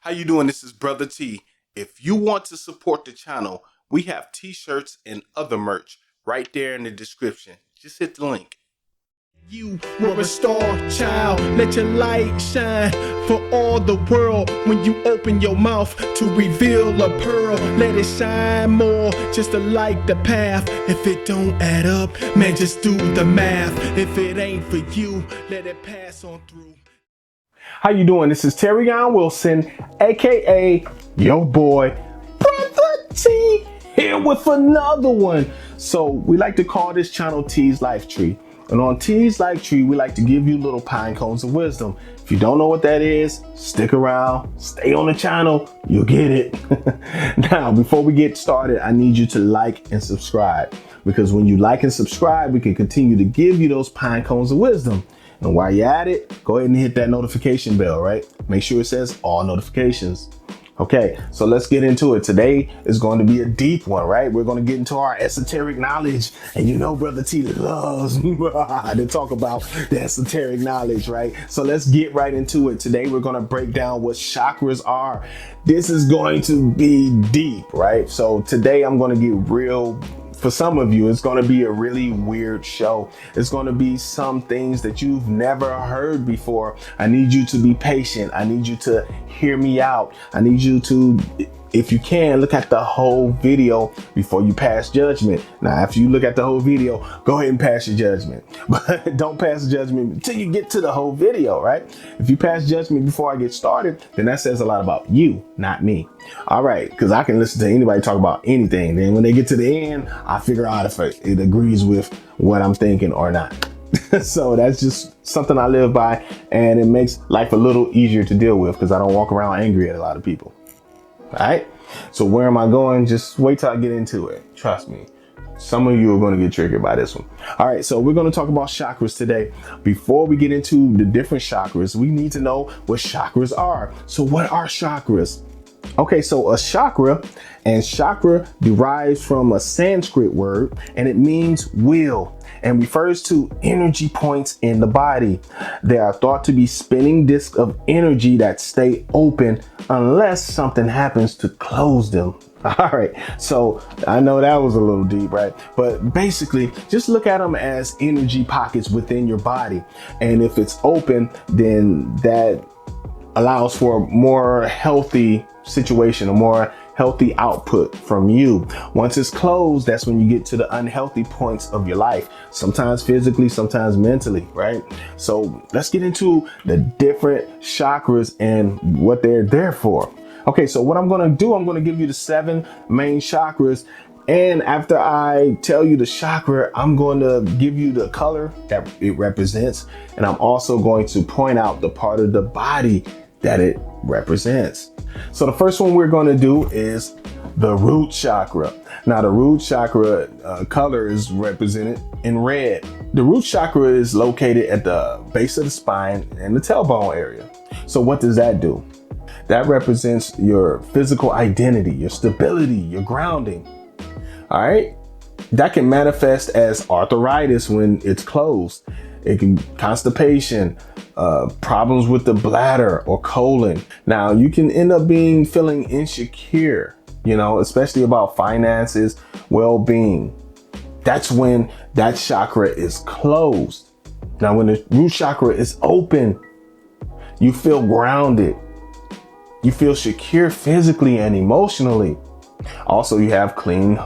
How you doing? This is Brother T. If you want to support the channel, we have t-shirts and other merch right there in the description. Just hit the link. You were a star child, let your light shine for all the world. When you open your mouth to reveal a pearl, let it shine more, just to light the path. If it don't add up, man, just do the math. If it ain't for you, let it pass on through. How you doing? This is Terrion Wilson, aka your boy Brotha T, here with another one. So we like to call this channel T's Life Tree. And on T's Life Tree, we like to give you little pine cones of wisdom. If you don't know what that is, stick around, stay on the channel, you'll get it. Now, before we get started, I need you to like and subscribe, because when you like and subscribe, we can continue to give you those pine cones of wisdom. And while you're at it, go ahead and hit that notification bell, right? Make sure it says all notifications. Okay, so let's get into it. Today is going to be a deep one, right? We're going to get into our esoteric knowledge. And you know, Brother T loves to talk about the esoteric knowledge, right? So let's get right into it. Today, we're going to break down what chakras are. This is going to be deep, right? So today I'm going to get real. For some of you, it's going to be a really weird show. It's going to be some things that you've never heard before. I need you to be patient. I need you to hear me out. I need you to, if you can, look at the whole video before you pass judgment. Now, after you look at the whole video, go ahead and pass your judgment. But don't pass judgment until you get to the whole video, right? If you pass judgment before I get started, then that says a lot about you, not me. All right, because I can listen to anybody talk about anything. Then when they get to the end, I figure out if it agrees with what I'm thinking or not. So that's just something I live by, and it makes life a little easier to deal with because I don't walk around angry at a lot of people. All right, so where am I going? Just wait till I get into it. Trust me. Some of you are going to get triggered by this one. All right, so we're going to talk about chakras today. Before we get into the different chakras, we need to know what chakras are. So what are chakras? Okay, so a chakra, and chakra derives from a Sanskrit word, and it means wheel and refers to energy points in the body. They are thought to be spinning discs of energy that stay open unless something happens to close them. All right, so I know that was a little deep, right? But basically, just look at them as energy pockets within your body. And if it's open, then that allows for a more healthy situation, a more healthy output from you. Once it's closed, that's when you get to the unhealthy points of your life, sometimes physically, sometimes mentally, right? So let's get into the different chakras and what they're there for. Okay, so what I'm going to do, I'm going to give you the 7 main chakras. And after I tell you the chakra, I'm going to give you the color that it represents. And I'm also going to point out the part of the body that it represents. So the first one we're going to do is the root chakra. Now the root chakra color is represented in red. The root chakra is located at the base of the spine and the tailbone area. So what does that do? That represents your physical identity, your stability, your grounding. All right. That can manifest as arthritis when it's closed. It can constipation, problems with the bladder or colon. Now you can end up feeling insecure, especially about finances, well-being. That's when that chakra is closed. Now, when the root chakra is open, you feel grounded. You feel secure physically and emotionally. Also, you have clean,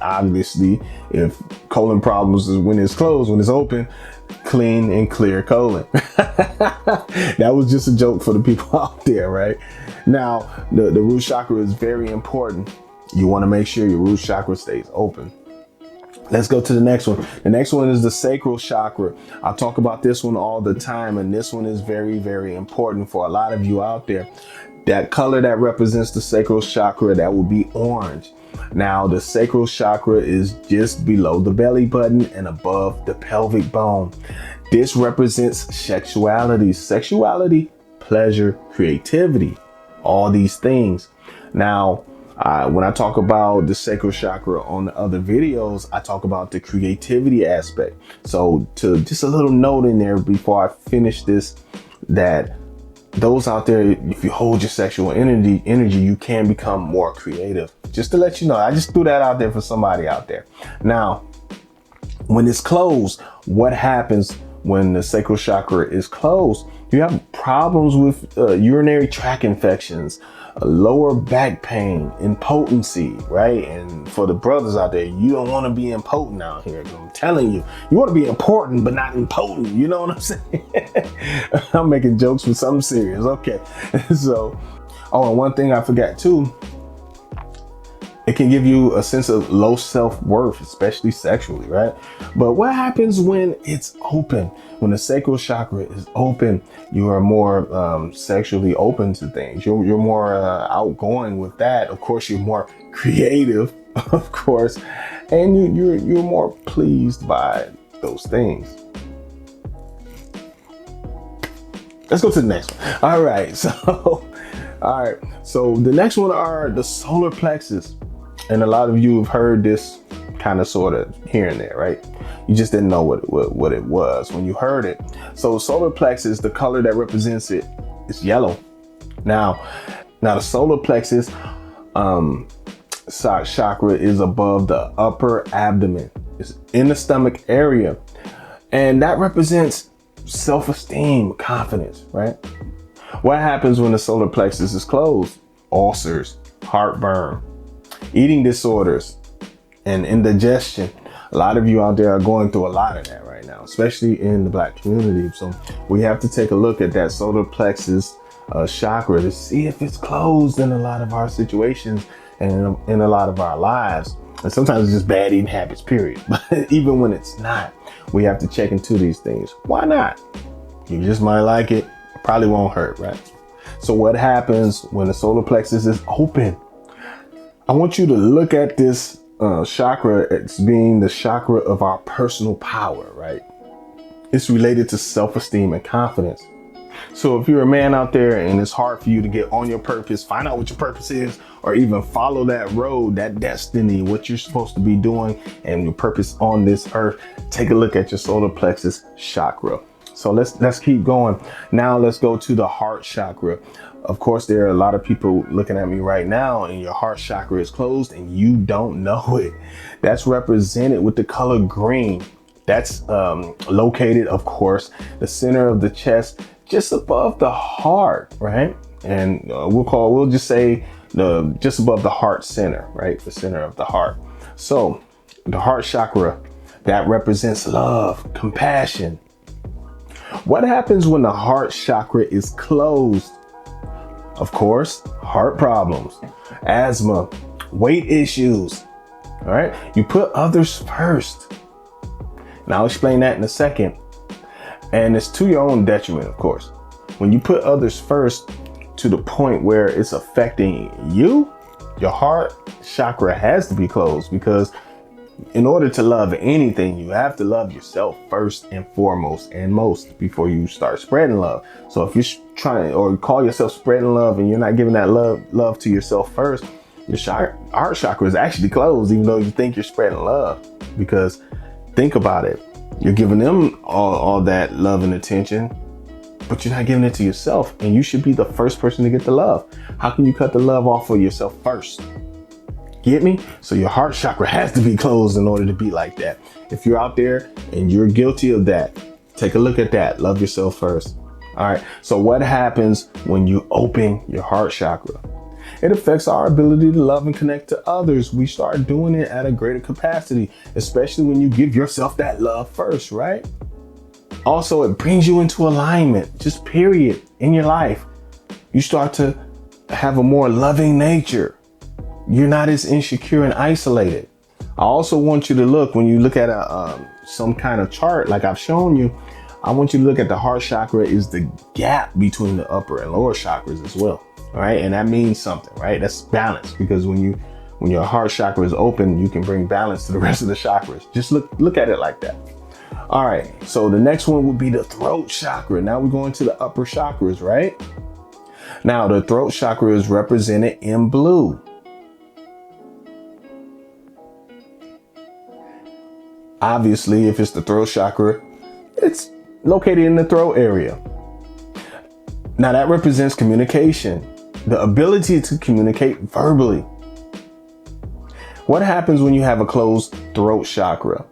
obviously, if colon problems is when it's closed, when it's open, clean and clear colon. That was just a joke for the people out there, right? Now, the root chakra is very important. You want to make sure your root chakra stays open. Let's go to the next one. The next one is the sacral chakra. I talk about this one all the time, and this one is very, very important for a lot of you out there. That color that represents the sacral chakra, that will be orange. Now, the sacral chakra is just below the belly button and above the pelvic bone. This represents sexuality, pleasure, creativity, all these things. Now, when I talk about the sacral chakra on the other videos, I talk about the creativity aspect. So just a little note in there before I finish this, that those out there, if you hold your sexual energy, you can become more creative. Just to let you know, I just threw that out there for somebody out there. Now, when it's closed, what happens when the sacral chakra is closed? You have problems with urinary tract infections, lower back pain, impotency, right? And for the brothers out there, you don't want to be impotent out here. I'm telling you, you want to be important, but not impotent. You know what I'm saying? I'm making jokes with something serious. Okay. So, and one thing I forgot too, it can give you a sense of low self-worth, especially sexually, right? But what happens when it's open? When the sacral chakra is open, you are more sexually open to things. You're more outgoing with that. Of course, you're more creative, of course, and you're more pleased by those things. Let's go to the next one. All right, so the next one are the solar plexus. And a lot of you have heard this kind of sort of here and there, right? You just didn't know what it was when you heard it. So solar plexus, the color that represents it is yellow. Now the solar plexus chakra is above the upper abdomen. It's in the stomach area. And that represents self-esteem, confidence, right? What happens when the solar plexus is closed? Ulcers, heartburn, eating disorders, and indigestion. A lot of you out there are going through a lot of that right now, especially in the Black community. So we have to take a look at that solar plexus chakra to see if it's closed in a lot of our situations and in a lot of our lives. And sometimes it's just bad eating habits, period. But even when it's not, we have to check into these things. Why not? You just might like it. It probably won't hurt, right? So what happens when the solar plexus is open? I want you to look at this chakra as being the chakra of our personal power, right? It's related to self-esteem and confidence. So if you're a man out there and it's hard for you to get on your purpose, find out what your purpose is, or even follow that road, that destiny, what you're supposed to be doing and your purpose on this earth, take a look at your solar plexus chakra. So let's keep going. Now let's go to the heart chakra. Of course, there are a lot of people looking at me right now and your heart chakra is closed and you don't know it. That's represented with the color green. That's located, of course, the center of the chest, just above the heart, right? And we'll just say just above the heart center, right? The center of the heart. So the heart chakra, that represents love, compassion. What happens when the heart chakra is closed? Of course, heart problems, asthma, weight issues. All right. You put others first. And I'll explain that in a second. And it's to your own detriment, of course. When you put others first to the point where it's affecting you, your heart chakra has to be closed, because in order to love anything, you have to love yourself first and foremost and most before you start spreading love. So if you're trying or call yourself spreading love and you're not giving that love to yourself first, your heart chakra is actually closed, even though you think you're spreading love. Because think about it. You're giving them all that love and attention, but you're not giving it to yourself. And you should be the first person to get the love. How can you cut the love off for yourself first? Get me? So your heart chakra has to be closed in order to be like that. If you're out there and you're guilty of that, take a look at that. Love yourself first. All right. So what happens when you open your heart chakra? It affects our ability to love and connect to others. We start doing it at a greater capacity, especially when you give yourself that love first, right? Also, it brings you into alignment, just period, in your life. You start to have a more loving nature. You're not as insecure and isolated. I also want you to look, when you look at some kind of chart like I've shown you, I want you to look at the heart chakra is the gap between the upper and lower chakras as well. All right. And that means something, right? That's balance, because when your heart chakra is open, you can bring balance to the rest of the chakras. Just look at it like that. All right. So the next one would be the throat chakra. Now we're going to the upper chakras, right? Now the throat chakra is represented in blue. Obviously, if it's the throat chakra, it's located in the throat area. Now that represents communication, the ability to communicate verbally. What happens when you have a closed throat chakra?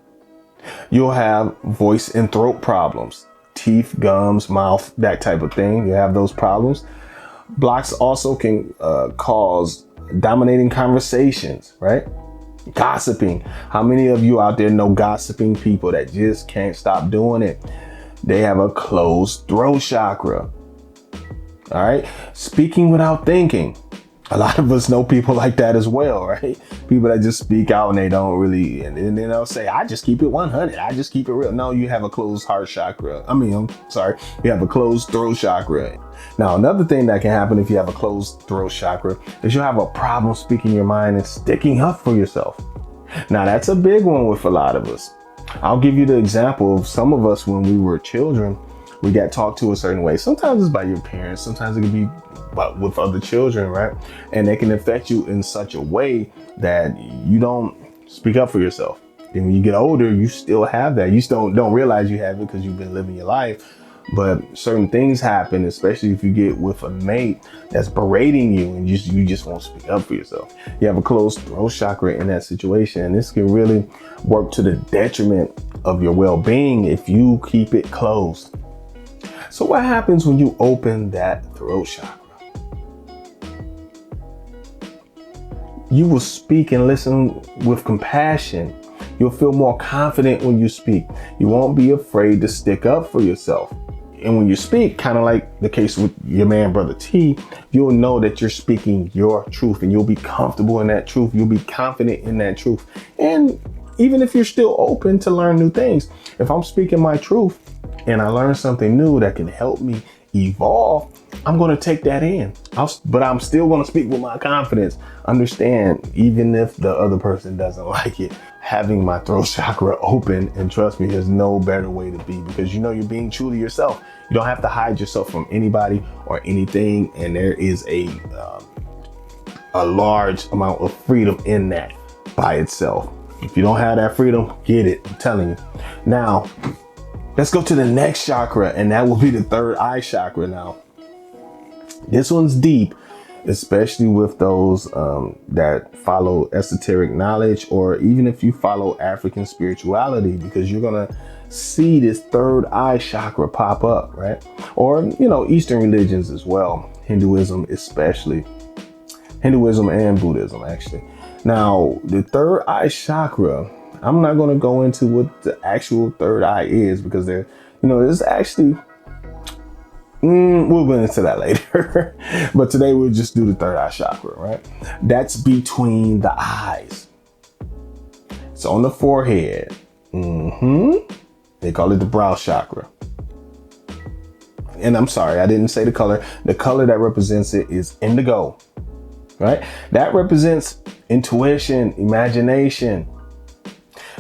You'll have voice and throat problems, teeth, gums, mouth, that type of thing. You have those problems. Blocks also can cause dominating conversations, right? Gossiping. How many of you out there know gossiping people that just can't stop doing it? They have a closed throat chakra. All right. Speaking without thinking. A lot of us know people like that as well, right? People that just speak out and they don't really, and then they'll say, I just keep it 100. I just keep it real. No, you have a closed heart chakra. You have a closed throat chakra. Now, another thing that can happen if you have a closed throat chakra is you'll have a problem speaking your mind and sticking up for yourself. Now, that's a big one with a lot of us. I'll give you the example of some of us when we were children, we got talked to a certain way. Sometimes it's by your parents. Sometimes it could be with other children, right? And they can affect you in such a way that you don't speak up for yourself. And when you get older, you still have that. You still don't realize you have it because you've been living your life. But certain things happen, especially if you get with a mate that's berating you and you just won't speak up for yourself. You have a closed throat chakra in that situation. And this can really work to the detriment of your well-being if you keep it closed. So what happens when you open that throat chakra? You will speak and listen with compassion. You'll feel more confident when you speak. You won't be afraid to stick up for yourself. And when you speak, kind of like the case with your man, Brotha T, you'll know that you're speaking your truth and you'll be comfortable in that truth. You'll be confident in that truth. And even if you're still open to learn new things, if I'm speaking my truth and I learn something new that can help me evolve, I'm going to take that in. But I'm still going to speak with my confidence. Understand, even if the other person doesn't like it, having my throat chakra open, and trust me, there's no better way to be, because you know you're being true to yourself. You don't have to hide yourself from anybody or anything. And there is a large amount of freedom in that by itself. If you don't have that freedom, get it. I'm telling you. Now, let's go to the next chakra, and that will be the third eye chakra. Now, this one's deep, especially with those that follow esoteric knowledge, or even if you follow African spirituality, because you're going to see this third eye chakra pop up, right? Or, Eastern religions as well, Hinduism especially, Hinduism and Buddhism actually. Now, the third eye chakra, I'm not going to go into what the actual third eye is, because there's actually, we'll go into that later. But today we'll just do the third eye chakra, right? That's between the eyes. It's on the forehead. They call it the brow chakra. And I'm sorry, I didn't say the color. The color that represents it is indigo, right? That represents intuition, imagination.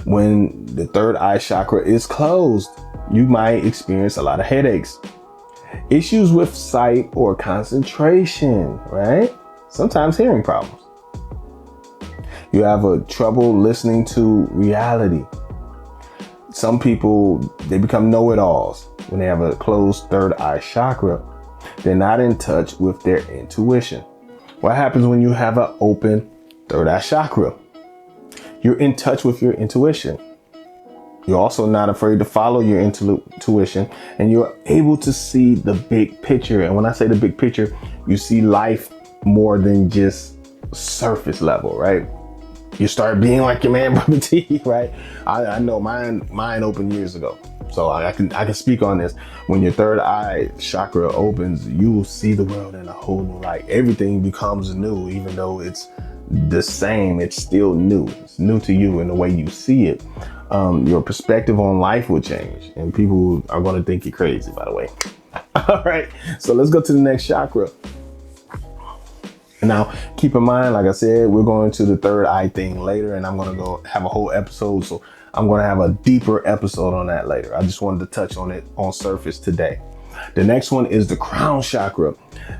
When the third eye chakra is closed, you might experience a lot of headaches, issues with sight or concentration, right? Sometimes hearing problems. You have trouble listening to reality. Some people, they become know-it-alls when they have a closed third eye chakra. They're not in touch with their intuition. What happens when you have an open third eye chakra? You're in touch with your intuition. You're also not afraid to follow your intuition, and you're able to see the big picture. And when I say the big picture, you see life more than just surface level, right? You start being like your man, Brotha T, right? I know mine opened years ago. So I can speak on this. When your third eye chakra opens, you will see the world in a whole new light. Everything becomes new, even though it's the same, it's still new. It's new to you in the way you see it. Your perspective on life will change, and people are going to think you're crazy, by the way. All right, so let's go to the next chakra. Now, keep in mind, like I said, we're going to the third eye thing later, and I'm going to go have a whole episode. So I'm going to have a deeper episode on that later. I just wanted to touch on it on surface today. The next one is the crown chakra,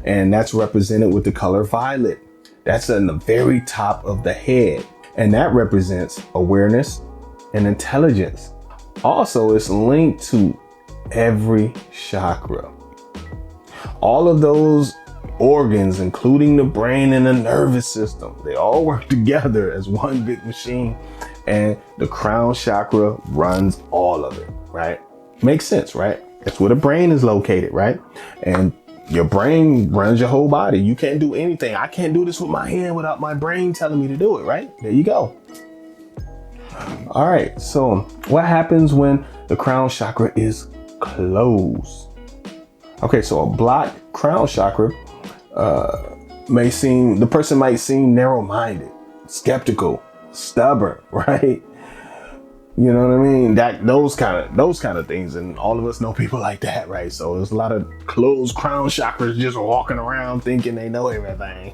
and that's represented with the color violet. That's in the very top of the head, and that represents awareness and intelligence. Also, it's linked to every chakra. All of those organs, including the brain and the nervous system, they all work together as one big machine, and the crown chakra runs all of it, right? Makes sense, right? That's where the brain is located, right? And your brain runs your whole body. You can't do anything. I can't do this with my hand without my brain telling me to do it, right? There you go. All right, so what happens when the crown chakra is closed? Okay, so a blocked crown chakra the person might seem narrow-minded, skeptical, stubborn, right? You know what I mean? Those kind of things, and all of us know people like that, right? So there's a lot of closed crown chakras just walking around thinking they know everything.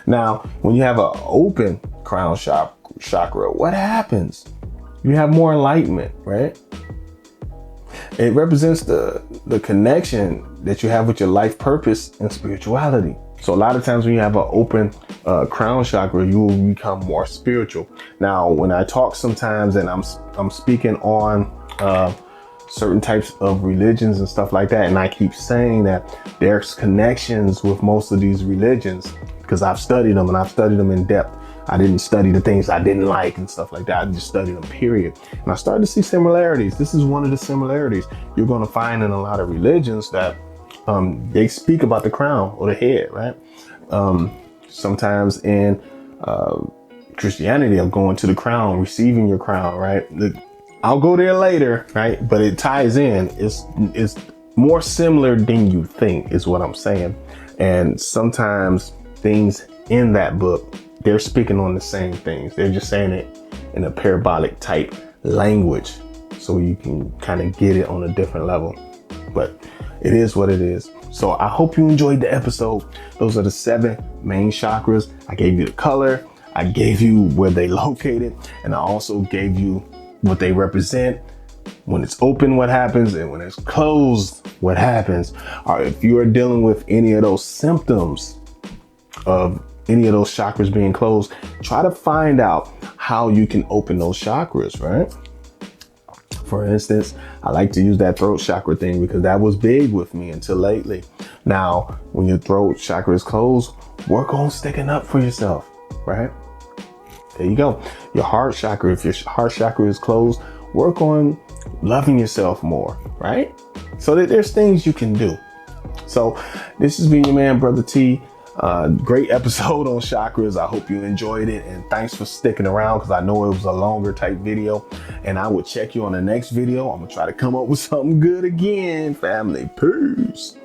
Now, when you have an open crown chakra, what happens? You have more enlightenment, right? It represents the connection that you have with your life purpose and spirituality. So a lot of times when you have an open crown chakra, you will become more spiritual. Now, when I talk sometimes and I'm speaking on certain types of religions and stuff like that, and I keep saying that there's connections with most of these religions because I've studied them and I've studied them in depth. I didn't study the things I didn't like and stuff like that. I just studied them, period. And I started to see similarities. This is one of the similarities you're going to find in a lot of religions, that they speak about the crown or the head, right? Sometimes in Christianity, of going to the crown, receiving your crown, right? I'll go there later, right? But it ties in. It's more similar than you think, is what I'm saying. And sometimes things in that book, they're speaking on the same things. They're just saying it in a parabolic type language, so you can kind of get it on a different level. But it is what it is. So I hope you enjoyed the episode. Those are the 7 main chakras. I gave you the color. I gave you where they located. And I also gave you what they represent. When it's open, what happens, and when it's closed, what happens. Or if you are dealing with any of those symptoms of any of those chakras being closed, try to find out how you can open those chakras, right? For instance, I like to use that throat chakra thing because that was big with me until lately. Now, when your throat chakra is closed, work on sticking up for yourself, right? There you go. Your heart chakra, if your heart chakra is closed, work on loving yourself more, right? So that there's things you can do. So this has been your man, Brother T. Great episode on chakras. I hope you enjoyed it, and thanks for sticking around because I know it was a longer type video, and I will check you on the next video. I'm gonna try to come up with something good again, family. Peace.